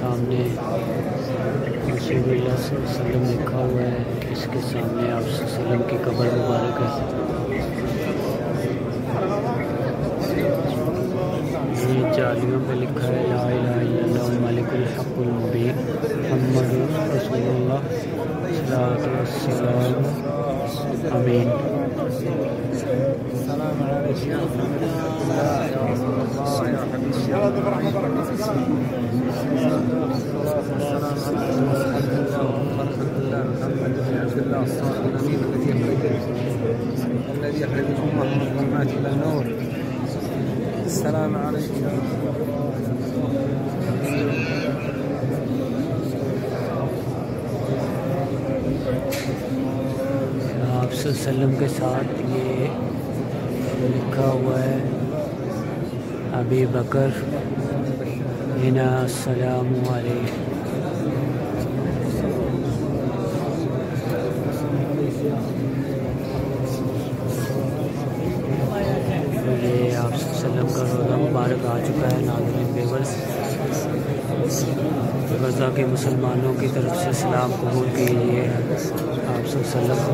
سامنے رسول اللہ صلی اللہ علیہ وسلم لکھا ہوا ہے، اس کے سامنے آپ صلی اللہ علیہ وسلم کی قبر مبارک ہے۔ یہ جالیوں پہ لکھا ہے لا الہ الا اللہ الملک الحق المبین محمد رسول اللہ صلاۃ والسلام آمین۔ السلام علیکم یا رسول اللہ یا حبیب الذي يخرج الأمة من الظلمات إلى النور۔ السلام علیکم۔ آپ صلی اللہ علیہ وسلم کے ساتھ یہ لکھا ہوا ہے ابی بکر ہنا السلام علیہ۔ یہ آپ صلی اللہ علیہ وسلم کا روزہ مبارک آ چکا ہے۔ ناظرین ویورز، غزہ کے مسلمانوں کی طرف سے سلام قبول کیجیے آپ صلی اللہ علیہ وسلم کو،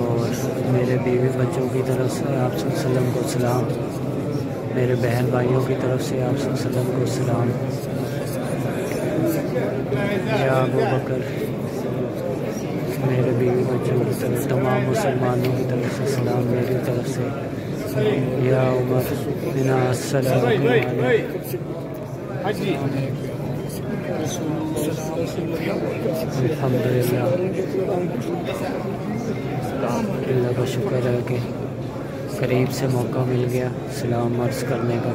اور میرے بیوی بچوں کی طرف سے آپ صلی اللہ علیہ وسلم کو سلام، میرے بہن بھائیوں کی طرف سے آپ صلی اللہ علیہ وسلم کو سلام۔ یا ابو بکر، میرے بیوی بچوں کی طرف تمام مسلمانوں کی طرف سے سلام، میری طرف سے یا عمر بنا السلام علیکم۔ الحمدللہ، اللہ کا شکر ہے کہ قریب سے موقع مل گیا سلام عرض کرنے کا۔